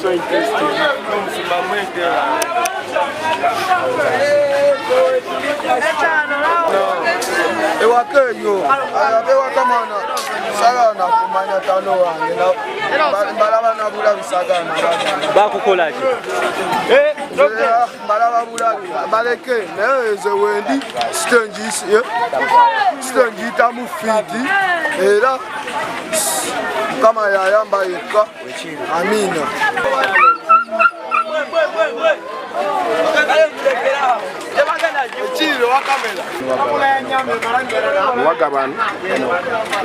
So interesting. Ewakeyo, abewakamana, sagana kumanya tano wange balaba nabula bisagana bakukolaje balaba bulabi baleke neze wendi stengi tamufiti era kama yayamba yeka amina Wagaban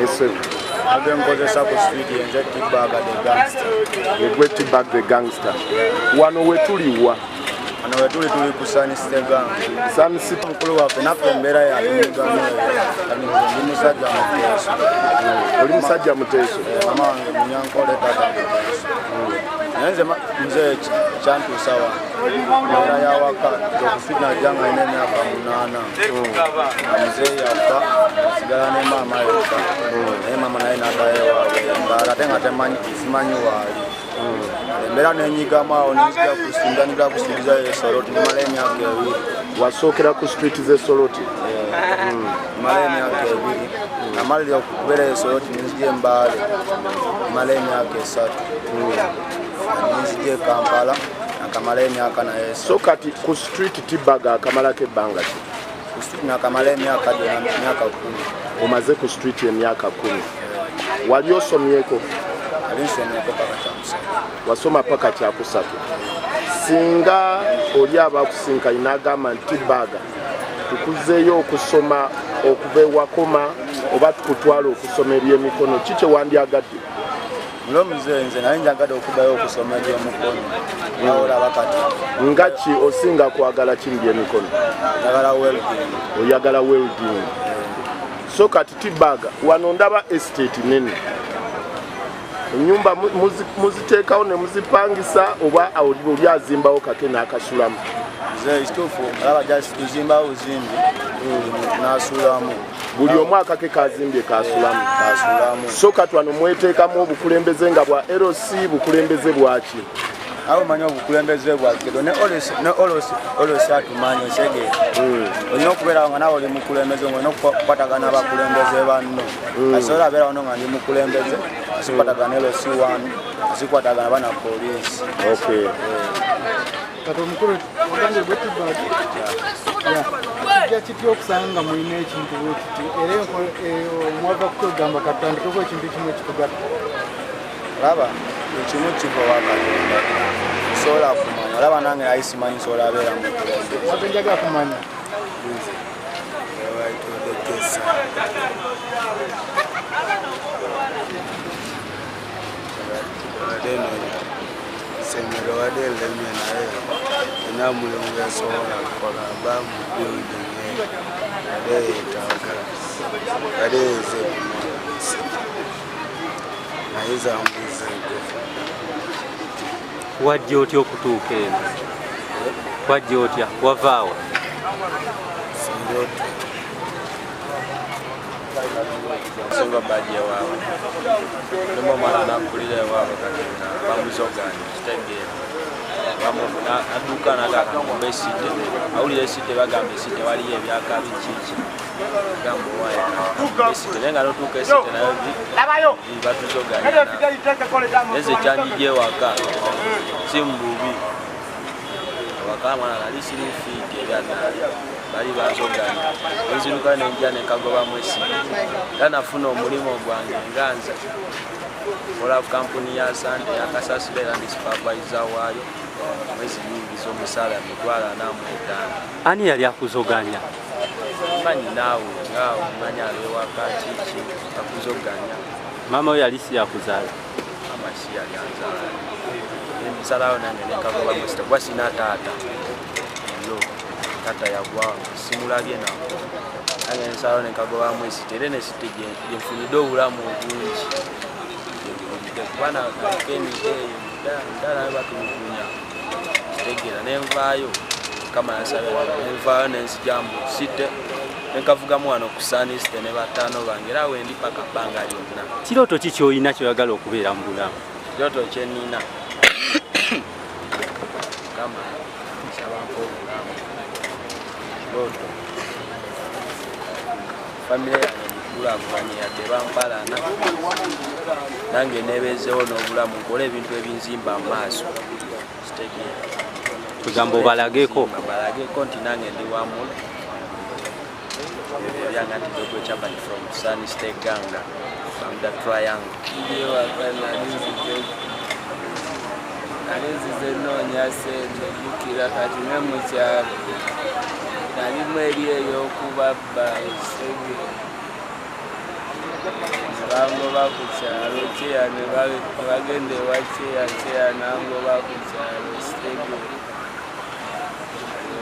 ese abenkozesa ku street enze T-Bag the gangster egwe T-Bag the gangster wano wetuliwa ano wetuli tuli ku Sunstegang Sunset mukulu waffe naffe embeera yalumigamu ndi musajja muteeso oli musajja muteeso mama wange munyankole tata naye nze kyantuusa wa mbeera yawaka okufina janga ina emyaka 8 muzeeyi yafa asigala ne maama yokka naye maama naye nadayewaabwe mbaala ate nga simanyi waali embeera nenyigamu awo nenzija kusindanira kusikiriza esoloti nimala emyaka 2 wasookera ku street z'esoloti nimala emyaka 2 namalira okubeera esoloti nenzija embaale nimala emyaka 3 nenzija Kampala nakamala emyaka naye so kati ku street T-Bag akamalako ebbanga ki ku street nakamala emyaka 10 omaze ku street emyaka 10 wali osomyeko wasoma paka kyakusatu singa oli abakusinkanye n'agamba nti T-Bag tukuzeeyo okusoma okuva ewakoma oba tukutwala okusoma ebyemikono ki kyewandyagadde mulomuze nze naye njagadde okubayo okusoma ebyemikono naolaba kati nga ki osinga kwagala ki byemikono oyagala welding so kati T-Bag wano ndaba estate nene enyumba muziteekawo ne muzipangisa oba oli azimbawo kake n'akasulamu ekituufu alaba tuzimbawo buzimbi n'asulamu buli omu akake kazimbye kasulamu so kati wano mweteekamu obukulembeze nga bwa LC bukulembeze bwaki awo manyi obukulembeze bwakedo ne olosi atumanya osege olina okubeerawo nga nawe oli mukulembeze olina okukwatagana abakulembeze banno asobola abeera wano nga ndi mukulembeze asikwatagana LC 1 asikwatagana bana poliisi kati omukulu ogambye gwe T-Bag kijja kitya okusanga mulina ekintu bwe kiti era omwava kutugamba katandikeko ekintu kimu kikugatta laba ekimu kiva wakatonda sobola kumanya olaba nange naye simanyi sobola abeera mukulembeze ate njagala kumanya Señor Adel de Menae, enamule uyasola kola bamu building ade takala ade ze naiza mbuze wajja otya okutuuka eno wajja otya wavaawa singa bajja waabwe nimo mwana nakulira waabwe katina bamuzoganya kitegeera aduuka nagamba ngomba esite awulira esite bagamba esite waliyo ebyaka bikiki gamba owaesite naye nga notuuka esite nayo batuzoganya eze kyanjije waka si mububi waka mwana nali sirifiiti ebyanaali bali bazoganya enziruka nenja nekagobamu esite era nafuna omulimu gwange nganza kola kampuni ya Sande yakasasula era ndi supervisor waayo mwezi nyingiza omusaala mitwala namwetaano. Ani yali akuzoganya? Manyi naawe ngaawe manya abewaka kiki akuzoganya. Mama we yali si yakuzaala? Mama si yali anzaala. ensalawo nange nekagoba mwesita kuba sina taata yo taata yagwa simulabye nako nange ensalawo nekagoba mwesita era nesite gyenfunidde obulamu obungi kuba nakeni ddala batulugunya kitegera nenvaayo kama yasabira nenvaayo nenzijamu site nekavugamu wano ku sanisite ne bataano bange era wendi paka bbanga lyonna. Kirooto ki ky'olina kyoyagala okubeera mu bulamu? Kirooto kyenina kama sabanko obulamu kirooto famire yange nikulaakulanye yadde bampalana nange nebeezeewo n'obulamu nkola ebintu ebinzimba amaaso kitegeera kugamba obalageko nti nange ndi wamu byanga nti Dogo Chapati from Sunny State Ganga from the Triangle. Nalizize noonya sente bukira kati ne mu kyalo nalimu eri ey'okubabba esege bangoba ku kyalo kyeya ne bagenda ewa kyeya nangoba ku kyalo sege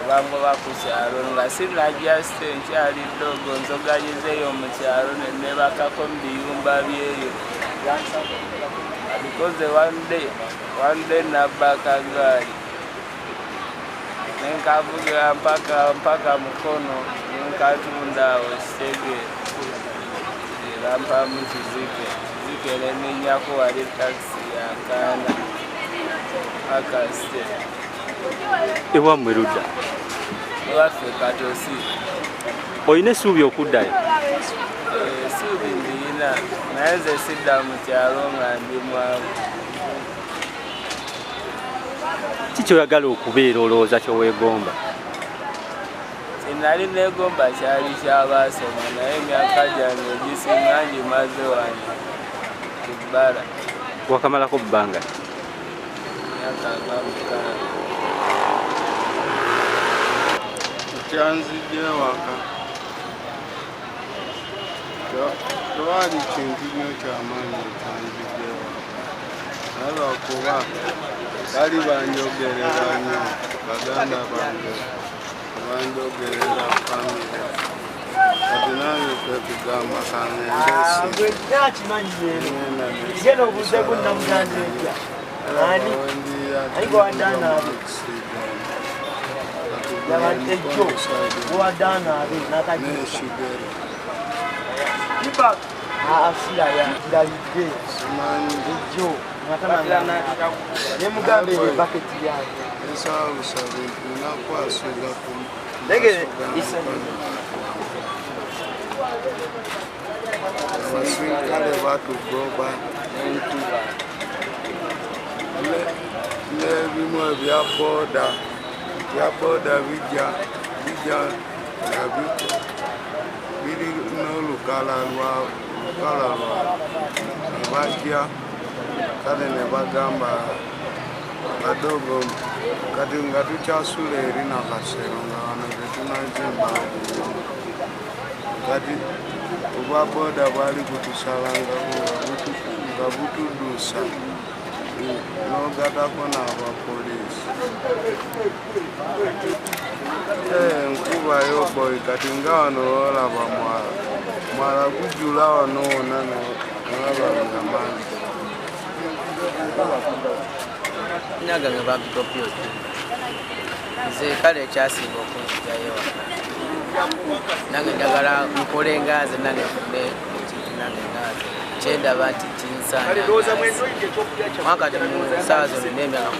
bangoba ku kyalo nga sinajja site nkyali Dogo nzoganyizeeyo mu kyalo nebakako mu biyumba byeyo because one day nabaka gari nenkavuga mpaka mukono nkatunda osege lampa mukizike lenenyako wali taxi yakana akaste ewammwe ludda ewaffe Katosi. olina essuubi okuddayo? Essuubi ndiyina naye nze sidda mu kyalo nga ndi mwavu. Kikyoyagala okubeera olowooza kyoweegomba? Sinali neegomba kyali kyabaasoma naye emyaka gyange egisinga ngimaze wano ku bbala. Wakamalako bbanga? Myaka nga 6. Kyanzidde waka tewali kintu nnyo kyamaanyi ekyanzidde waka naye lwakuba bali banjogerera nnyo baganda bange banjogerera famire kati nange kwekugamba abasirikale batugoba n'ebimu ebya boda bijja nga biri n'olukala nebajja kale ne bagamba Kadogo kati nga tukyasula eri nakasero nga wano tetunazimba kati obwa boda bwali kutusalangako nga butuduusa n'ogatako n'abapoliisi enkuba yoboyi kati nga wano olaba mwala gujula wano wona nolaba ng'amazzi nyaga nga babikopyoti nze kale ekyasinga okunzijayo nange njagala nkole ngaaze nange nfune ekintu nange ngaaze kyendaba nti kinsaana mwakati mu ssaawa zino n'emyaka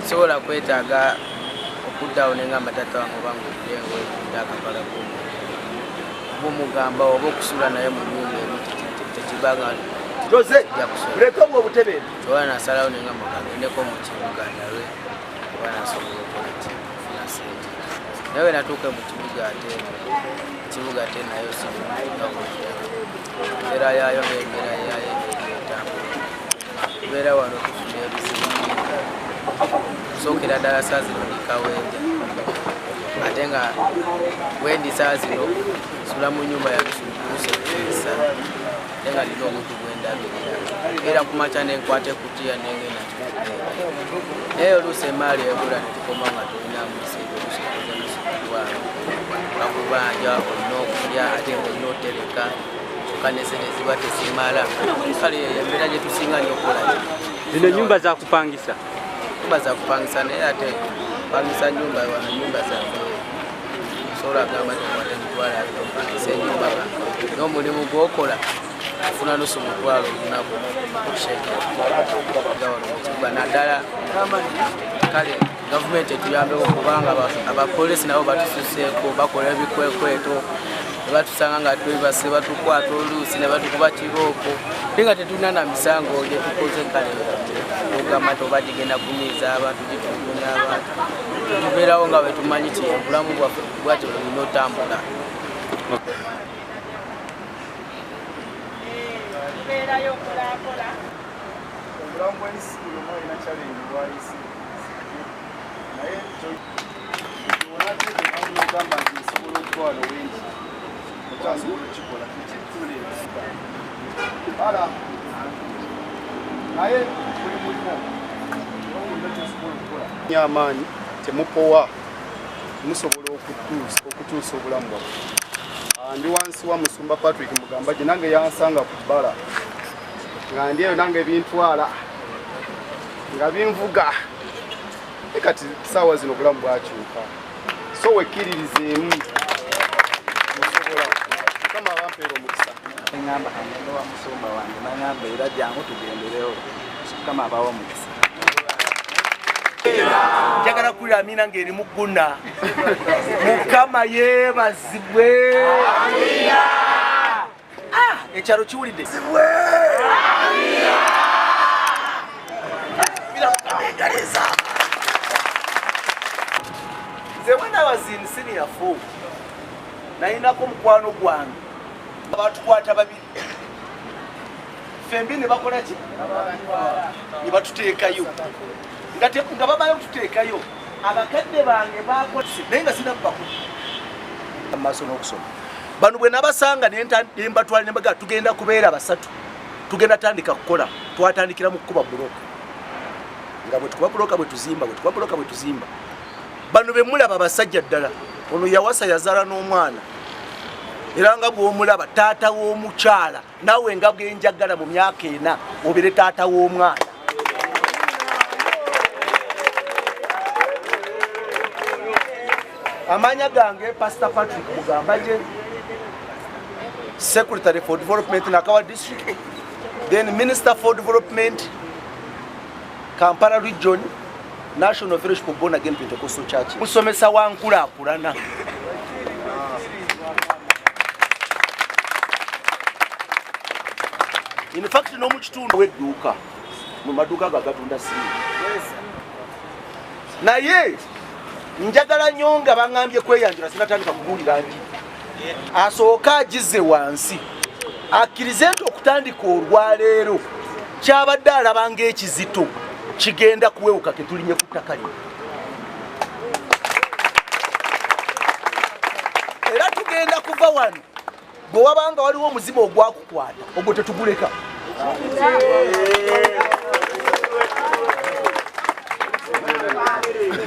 sobola kwetaaga okuddawo nenga amatata wange oba ngaokulengo akapala bumugamba oba okusula naye mu nyumba emu tekibanga oba nasalawo nenga mukagendeko mu kibuga nawe oba nasobola okola kifuna sente naye we natuuke mu kibuga ate ekibuga ate nayo embeera yaayo n'embeera yaayo etambula tubeera wano tufuna ebizibu sookera ddala saa zino ndikawenda ate nga wendi saa zino sula mu nyumba yabisulukusa ate nga lina omuntu gwendabirira era kumacha nenkwate kutiya nengena eyo lusemaali ebula netukoma nga tulina musigo lusokoza lusikutwala bakubanja olina okulya ate olina otereka kanesene ziba tesimala kale embeera gye tusinga nnyo okukola zino nyumba za kupangisa naye ate pangisa nyumba wana nyumba zaffe osobola agamba tekwate mitwala opangisa enyumba n'omulimu gwokola afuna nusu mutwalo olunaku okushekera naddala kale gavumenti etuyambewo kubanga abapoliisi nabo batususeeko bakola ebikwekweto nebatusanga nga twebase batukwata oluusi ne batukuba kibooko naye nga tetulina na misango gye tukoze kale ogamba nti oba gigenda kunyiiza abantu gitulugunya abantu tubeerawo nga bwetumanyi ti obulamu bwaffe bwatyo bulina otambula. Obulamu bw'ensi yonna olina challenge bwayisi naye ogamba nti nsobola okutwala wengi okyasobola okikola tekituleala naye buli mulimo olina kyosobola okukola amaanyi temupowa musobola okutuusa obulamu bwaffe. Ndi wansi wa Musumba Patrick Mugamba gye nange yansanga ku bbala nga ndi eyo nange bintwala nga binvuga kati saawa zino obulamu bwakyuka so wekkiririzeemu musobola mukama abampeera omukisa eŋŋamba kangendo wa musumba wange naŋŋamba era jangu tugenderewo mukama abawa omukisa. Njagala kulira Amina ng'eri mu gguna mukama yeebazibwe ekyalo kiwulidde nze when I was in senior 4 nayinako mukwano gwange abatukwata babiri fembi ne bakola ki ne batuteekayo nga babayo tuteekayo abakadde bange bakoze naye nga sinabbakulu amaaso n'okusoma bano bwe nabasanga nembatwala nembaga tugenda kubeera basatu tugenda tandika kukola twatandikira mu kukuba buloka nga bwe tukuba buloka bwe tuzimba bano be mulaba basajja ddala ono yawasa yazaala n'omwana era nga bw'omulaba taata w'omukyala nawe nga bwenjagala mu myaka 4 obere taata w'omwana. Amanya gange Pastor Patrick Mugambaje, Secretary for Development in Akawa District, then Minister for Development, Kampala Region, National Fellowship of Born Again Pentecostal Church. Musomesa wankula akulana. In fact, no mukitundu wedduuka mu maduuka gagatunda simu. Naye njagala nnyo nga baŋŋambye kweyanjula sinatandika kubuulira nti asooka agize wansi akkirize nti okutandika olwaleero kyabadde alaba ng'ekizito kigenda kuwewuka ke tulinye ku ttaka lino era tugenda kuva wano bwe wabanga waliwo omuzimu ogwakukwata ogwo tetuguleka.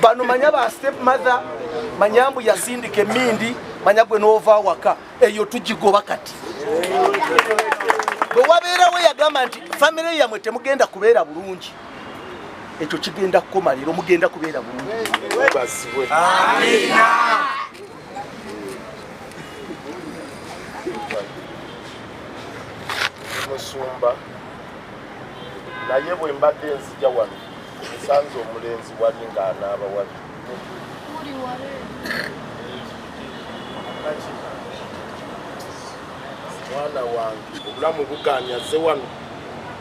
Bano manya ba step mother manyambu yasindike mindi manya gwe nova waka eyo tujigoba kati bwe wabeera we yagamba nti family yamwe temugenda kubeera bulungi ekyo kigenda kukomalira mugenda kubeera bulungi. Amina. Musumba naye bwe mbadde nzija wano nsanze omulenzi wali ng'anaaba wali mwana wange obulamu bugaanya azze wano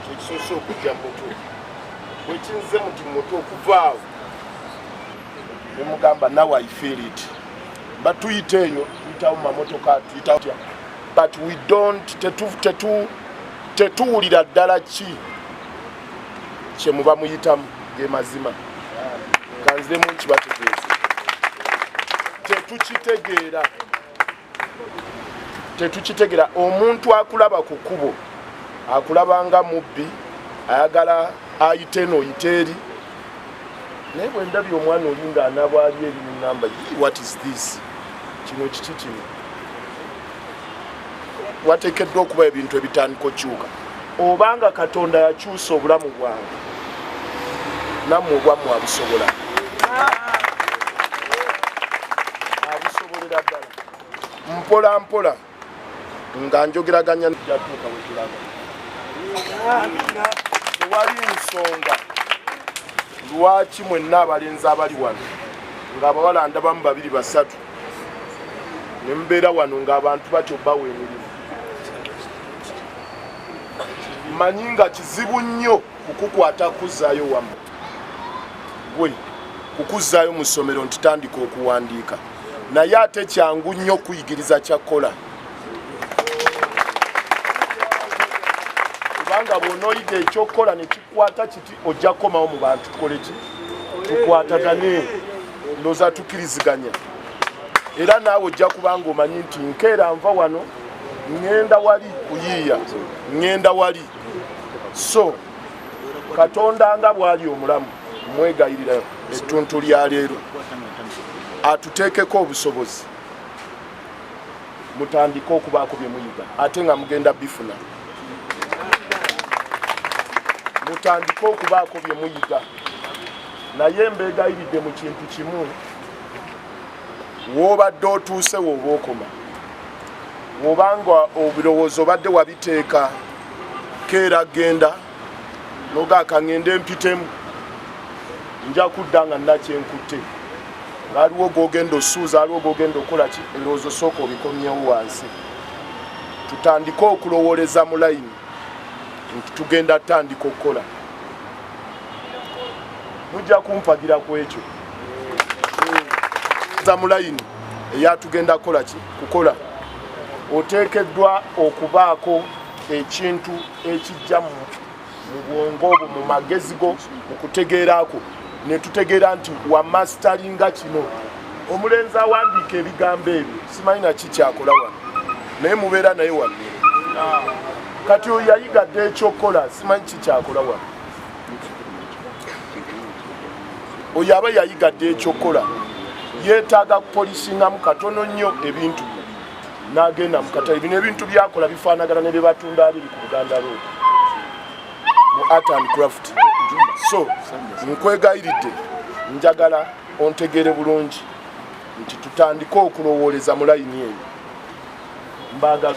kyekisoose okujja muto bwekinze muti muto okuva awo nemugamba now I feel it mba tuyita eyo tuyitawo mu mamotoka tuyitawo but we don't tetuwulira ddala ki kye muba muyitamu ge mazima kanziremu nkibategeeze tetukitegeera omuntu akulaba ku kkubo akulaba nga mubbi ayagala ayite no yiteeri naye bwe ndabye omwana oli ng'anaabwali eri mu namba what is this kino kiki kino wateekeddwa okuba ebintu ebitandika okyuka obanga Katonda yakyusa obulamu bwange nammwe obwammwe abusobola abusobolera ddala mpola mpola nga njogeraganya jatuuka we tulaga tewali nsonga lwaki mwenna abalenzi abali wano ng'abawala ndabamu 2 3 ne mbeera wano ng'abantu batyo bawa emirimu manyi nga kizibu nnyo kukukwata kuzzaayo wamu gwe kukuzzaayo mu ssomero ntitandika okuwandiika naye ate kyangu nnyo okuyigiriza kyakola kubanga bw'onooyiga ekyokukola ne kikwata kiti ojja kukomawo mu bantu tukole ki tukwatagane ndooza tukkiriziganya era naawe ojja kubanga omanyi nti nkeera nva wano ŋŋenda wali kuyiiya ŋŋenda wali so Katonda nga bw'ali omulamu mwegayirira ettuntu lya leero atuteekeko obusobozi mutandike okubaako bye muyiga ate nga mugenda bifuna mutandike okubaako bye muyiga naye mbeegayiridde mu kintu kimu w'obadde otuuse w'oba okoma w'obanga obirowoozo obadde wabiteeka keera genda nogaaka ŋŋende mpitemu nja kudda nga nnakyenkutte ng'aliwo g'ogenda osuuza aliwo g'ogenda okola ki ebirowoozo sooka obikomyewo wansi tutandike okulowooleza mu layini nti tugenda tandika okukola mujja kumpagira ku ekyo za mu layini eyatugenda kukola ki kukola oteekeddwa okubaako ekintu ekijja mu bwongo obwo mu magezi go mu kutegeerako ne tutegeera nti wamasitalinga kino omulenzi awandiika ebigambo ebyo simanyi naki kyakola wano naye mubeera naye wano kati oyo yayigadde ekyokukola simanyi kikyakola wano oyo aba yayigadde ekyokukola yeetaaga kupolisingamu katono nnyo ebintu n'agenda mu katale bino ebintu byakola bifaanagana ne bye batunda abiri ku Buganda Road mu art and craft so nkwegayiridde njagala ontegeere bulungi nti tutandike okulowooleza mu layini eyo mbaga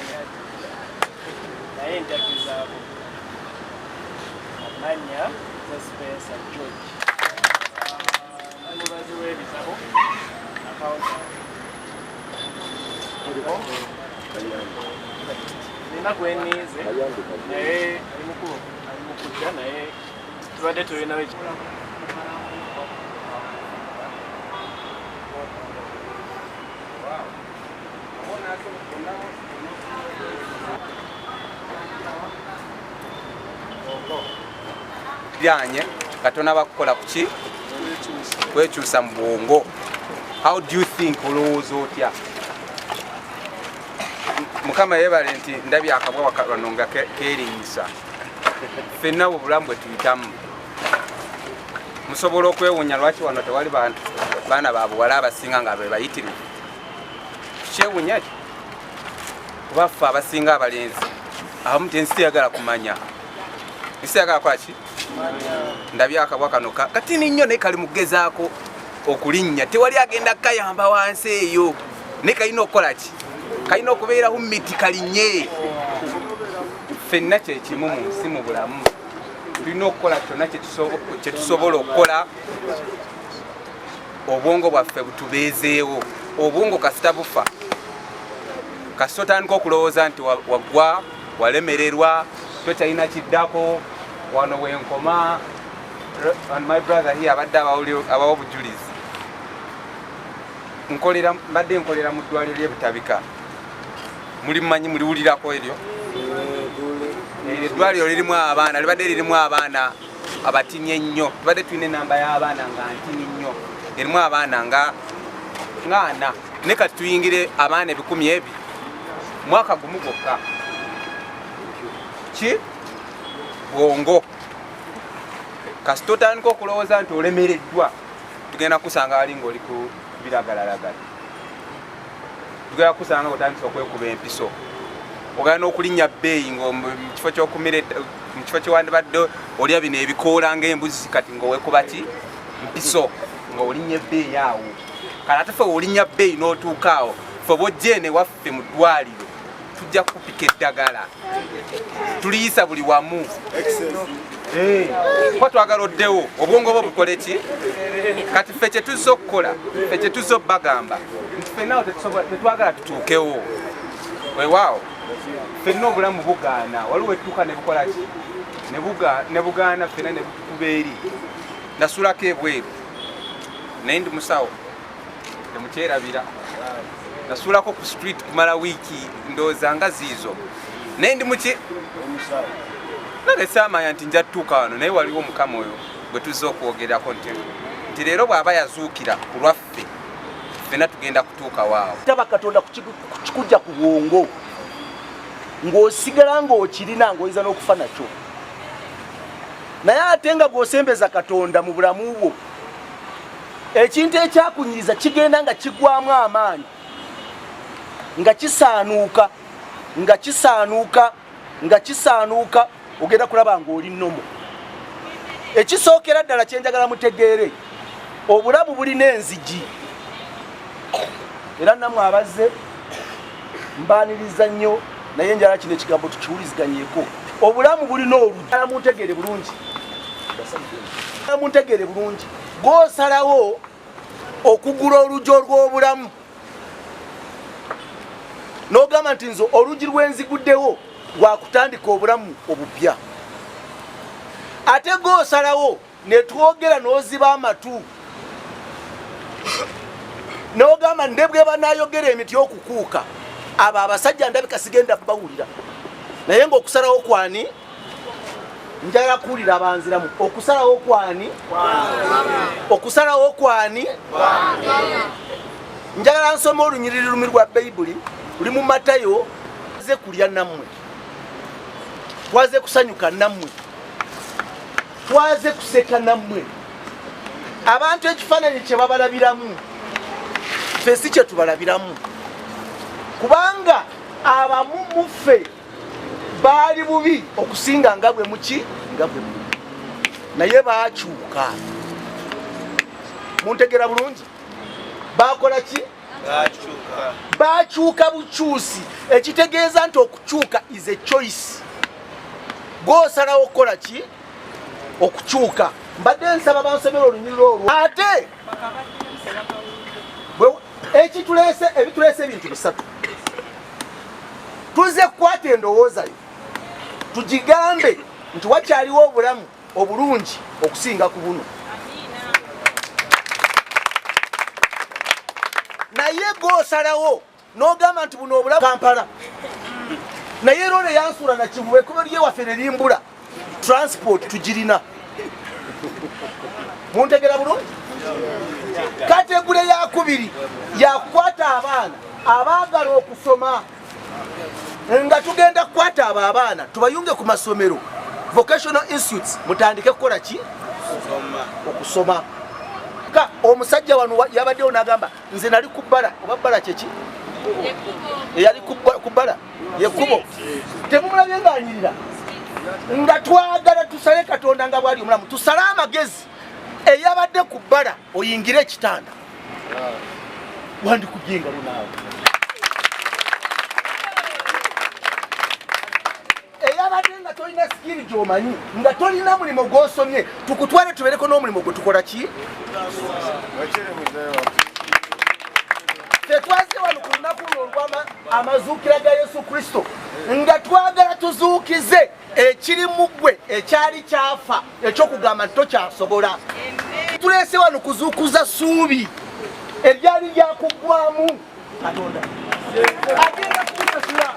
naye njagizaako amanya za Spencer George mubazi w'ebitabo nina gweniize naye ali mu kujja naye tubadde tulinawo byanye Katonda bakukola kuki kwekyusa mu bwongo. How do you think olowooza otya? Mukama yeebale nti ndabye akabwa wano nga keerinyisa ffenna obulamu bwe tuyitamu musobola okwewuunya lwaki wano tewali baana babuwala abasinga nga be bayitirivu kyewuunya ki kuba ffe abasinga abalenzi abamu tensi teyagala kumanya nsi yagala kola ki ndabye akabwa kano katini nnyo naye kali mugezaako okulinnya tewali agenda kayamba wansi eyo naye kalina okukola ki kalina okubeeraho miti kalinnye ffenna kyekimu mu nsi mu bulamu tulina okukola kyonna kyetusobola okukola obwongo bwaffe butubeezeewo obwongo kasita bufa kasita otandika okulowooza nti waggwa walemererwa tokyalina kiddako wano wenkoma and my brother here abadde abawo obujulizi mbadde nkolera mu ddwaliro ly'ebutabika mulimanyi muliwulirako eryo eddwaliro lirimu abaana libadde lirimu abaana abatinye ennyo tubadde tulina enamba y'abaana nga ntini nnyo erimu abaana nga 4 ne kati tuyingire abaana 1,000 mwaka gumu gwokka ki bwongo kasita otandika okulowooza nti olemereddwa tugenda kusanga ali ng'oli ku biragalalagala, tugenda kusanga otandisa okwekuba empiso, ogenda n'okulinnya bbeeyi ng'omukifo kifo kyewandibadde olya bino ebikoola ng'embuzi kati ng'owekuba ki mpiso ng'olinya ebbeeyi awo. Kati ate ffe olinya bbeeyi n'otuuka awo, ffe bojjeene waffe mu ddwaliro tujja kupika eddagala tuliyisa buli wamu kuba twagala oddewo obwongo bwo bukole ki. Kati ffe kyetuzza okukola, ffe kyetuzza obbagamba nti ffennawo tetwagala tutuukewo. Weewaawo ffenna obulamu bugaana, waliwo ettuuka ne bukola ki ne bugaana, ffenna ne butukuba eri. Nasulako ebweru naye ndi musawo temukyerabira, nasulako ku street kumala wiiki ndowooza nga ziizo naye ndi muki nange saamanya nti nja tutuuka wano, naye waliwo omukama oyo gwe tuzza okwogerako nti leero bw'aba yazuukira ku lwaffe ffenna tugenda kutuuka waawo. Taba Katonda kukujja ku bwongo ng'osigala ng'okirina ng'oyinza n'okufa nakyo, naye ate nga gw'osembeza Katonda mu bulamu bwo, ekintu ekyakunyiza kigenda nga kigwamu amaanyi, nga kisaanuuka nga kisaanuuka nga kisaanuuka, ogenda kulaba ng'oli nnomo. Ekisookera ddala kyenjagala mutegeere, obulamu bulina enzigi, era nammwe abazze mbaaniriza nnyo, naye njala kino ekigambo tukiwuliziganyeeko. Obulamu bulina olugi, muntegeere bulungi, muntegeere bulungi. Gw'osalawo okugula olugi olw'obulamu n'ogamba nti nze olugi lwenziguddewo lwakutandika obulamu obupya, ate gw'osalawo ne twogera n'oziba amatu n'ogamba ndebwe banayogera emiti okukuuka, abo abasajja ndabika sigenda bawulira. Naye ng'okusalawo kwani njagala kuwulira abanziramu. Okusalawo kwani? Okusalawo kwani? Njagala nsoma olunyiriri lumi lwa Bayibuli luli mu Matayo. Twaze kulya nammwe, twaze kusanyuka nammwe, twaze kuseka nammwe. Abantu ekifaananyi kye babalabiramu ffe si kye tubalabiramu, kubanga abamu mu ffe baali bubi okusinga nga bwe muki nga bwe bubi, naye baakyuka. Muntegera bulungi, bakola ki? Baakyuka bukyusi, ekitegeeza nti okukyuka is a choice. Gw'osalawo okukola ki? Okukyuka. Mbadde nsaba bansomera olunyiriro olwo. Ate ebituleese ebintu bisatu, tuze kukwata endowooza yo tugigambe nti wakyaliwo obulamu obulungi okusinga ku buno. Naye gw'osalawo n'ogamba nti buno obulamu Kampala, naye lole yansuula na Kivu, ekkubo lyewaffe ne limbula, transport tugirina. Muntegera bulungi? Kategule yakubiri yakukwata abaana abaagala okusoma, nga tugenda kukwata abo abaana tubayunge ku masomero, vocational institutes, mutandike kukola ki? Okusoma. Omusajja wano yabaddewo n'agamba nze nali ku bbala, oba bbala kyeki? Eyali ku bbala yekkubo, temumulabye ng'anyirira. Nga twagala tusale Katonda nga bwali omulamu, tusale amagezi. Eyabadde ku bbala oyingire ekitanda, wandikubye engalo naawe. Eyabadde nga tolina sikiri gy'omanyi, nga tolina mulimu gw'osomye, tukutwale tubereko n'omulimu gwe tukola ki? Tetwaze wano ku lunaku olw'amazuukira ga Yesu Kristo, nga twagala tuzuukize ekiri mu ggwe ekyali kyafa, ekyokugamba nti tokyasobola. Tuleese wano kuzuukuza ssuubi eryali lyakuggwamu. Katonda agenda kukusasula.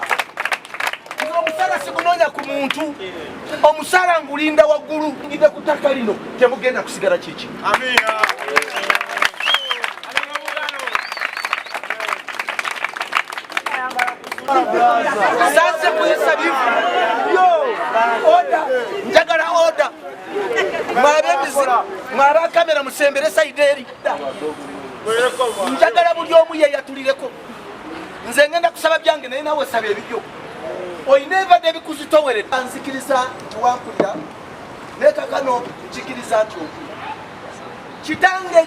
Omusala sigunoonya ku muntu, omusala ngulinda waggulu. Ngide ku ttaka lino temugenda kusigala kiki. Amiina. Sasa kuyisa bivu yo njagala oda mwaba kamera musembere saidi eri njagala buli omu yeyatulireko nze ngenda kusaba byange naye nawe saba ebibyo oyina ebibadde ebikuzitowerera nzikiriza nti wampulira nekakano nkikiriza nti kitange